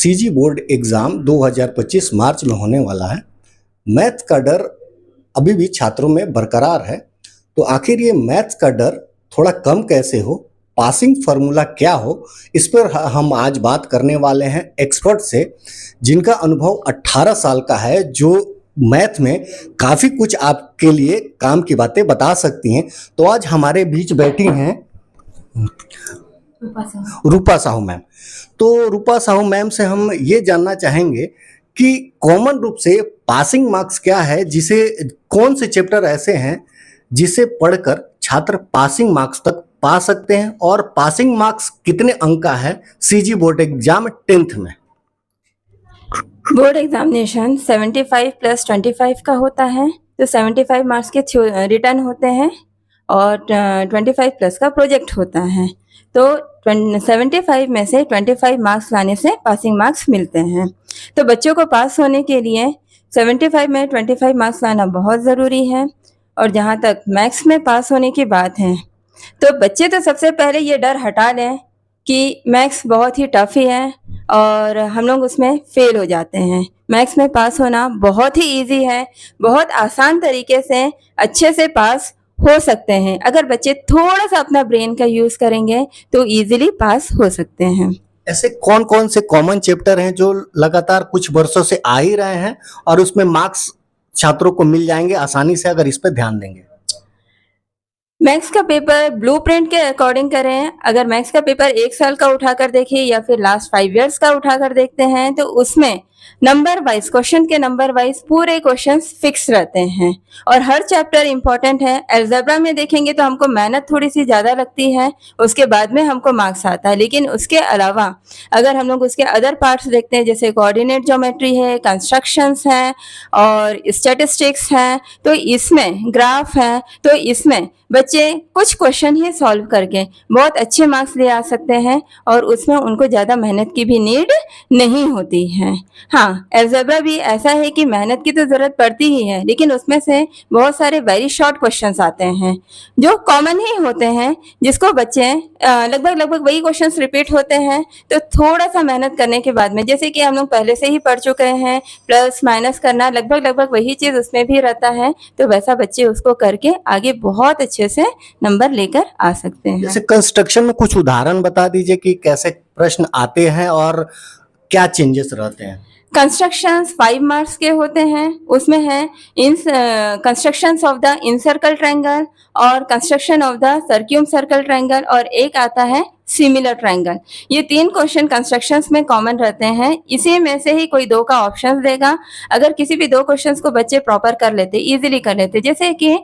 CG board exam 2025 मार्च में होने वाला है। मैथ का डर अभी भी छात्रों में बरकरार है, तो आखिर ये मैथ का डर थोड़ा कम कैसे हो, पासिंग फार्मूला क्या हो, इस पर हम आज बात करने वाले हैं एक्सपर्ट से, जिनका अनुभव 18 साल का है, जो मैथ में काफ़ी कुछ आपके लिए काम की बातें बता सकती हैं। तो आज हमारे बीच बैठी हैं रूपा साहू मैम। तो रूपा साहू मैम से हम ये जानना चाहेंगे कि कॉमन रूप से पासिंग मार्क्स क्या है, जिसे कौन से चैप्टर ऐसे हैं जिसे पढ़कर छात्र पासिंग मार्क्स तक पा सकते हैं, और पासिंग मार्क्स कितने अंक का है सीजी बोर्ड एग्जाम 10th में। बोर्ड एग्जामिनेशन 75 + 25 का होता है, तो 75 मार्क्स के रिटर्न होते हैं और 25 प्लस का प्रोजेक्ट होता है। तो 75 में से 25 मार्क्स लाने से पासिंग मार्क्स मिलते हैं। तो बच्चों को पास होने के लिए 75 में 25 मार्क्स लाना बहुत ज़रूरी है। और जहाँ तक मैथ्स में पास होने की बात है, तो बच्चे तो सबसे पहले ये डर हटा लें कि मैथ्स बहुत ही टफ ही है और हम लोग उसमें फेल हो जाते हैं। मैथ्स में पास होना बहुत ही इजी है, बहुत आसान तरीके से अच्छे से पास हो सकते हैं। अगर बच्चे थोड़ा सा अपना ब्रेन का यूज़ करेंगे तो इजीली पास हो सकते हैं। ऐसे कौन कौन से कॉमन चैप्टर हैं जो लगातार कुछ वर्षों से आ ही रहे हैं और उसमें मार्क्स छात्रों को मिल जाएंगे आसानी से, अगर इस पर ध्यान देंगे? मैथ्स का पेपर ब्लूप्रिंट के अकॉर्डिंग करें, अगर मैथ्स का पेपर 1 साल का उठाकर देखें या फिर लास्ट 5 इयर्स का उठाकर देखते हैं, तो उसमें नंबर वाइज, क्वेश्चन के नंबर वाइज पूरे क्वेश्चंस फिक्स रहते हैं और हर चैप्टर इंपॉर्टेंट है। अलजेब्रा में देखेंगे तो हमको मेहनत थोड़ी सी ज़्यादा लगती है, उसके बाद में हमको मार्क्स आता है। लेकिन उसके अलावा अगर हम लोग उसके अदर पार्ट्स देखते हैं, जैसे कोऑर्डिनेट ज्योमेट्री है, कंस्ट्रक्शंस हैं और स्टैटिस्टिक्स हैं, तो इसमें ग्राफ है, तो इसमें बच्चे कुछ क्वेश्चन ही सॉल्व करके बहुत अच्छे मार्क्स ले आ सकते हैं और उसमें उनको ज़्यादा मेहनत की भी नीड नहीं होती है। हाँ, अलजेब्रा भी ऐसा है कि मेहनत की तो ज़रूरत पड़ती ही है, लेकिन उसमें से बहुत सारे वेरी शॉर्ट क्वेश्चंस आते हैं जो कॉमन ही होते हैं, जिसको बच्चे लगभग वही क्वेश्चंस रिपीट होते हैं। तो थोड़ा सा मेहनत करने के बाद में, जैसे कि हम लोग पहले से ही पढ़ चुके हैं, प्लस माइनस करना लगभग वही चीज़ उसमें भी रहता है, तो वैसा बच्चे उसको करके आगे बहुत अच्छे से नंबर लेकर आ सकते हैं। जैसे कंस्ट्रक्शन में कुछ उदाहरण बता दीजिए कि कैसे प्रश्न आते हैं और क्या चेंजेस रहते हैं। कंस्ट्रक्शंस 5 मार्क्स के होते हैं, उसमें है constructions of the incircle triangle और construction of the circum circle triangle, और एक आता है सिमिलर ट्रायंगल। ये 3 क्वेश्चन कंस्ट्रक्शंस में कॉमन रहते हैं। इसी में से ही कोई 2 का ऑप्शन देगा। अगर किसी भी 2 क्वेश्चंस को बच्चे प्रॉपर कर लेते, इजीली कर लेते, जैसे कि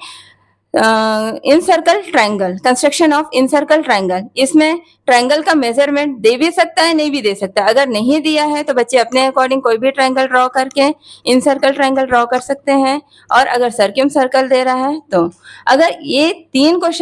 encircle triangle, construction of encircle triangle, इसमें ट्रायंगल का मेजरमेंट दे भी सकता है, नहीं भी दे सकता। अगर नहीं दिया है तो बच्चे अपने अकॉर्डिंग कोई भी ट्रायंगल ड्रॉ करके इनसर्कल ट्रायंगल ड्रॉ कर सकते हैं। और अगर सर्क्यूम सर्कल दे रहा है, तो अगर ये 3 क्वेश्चन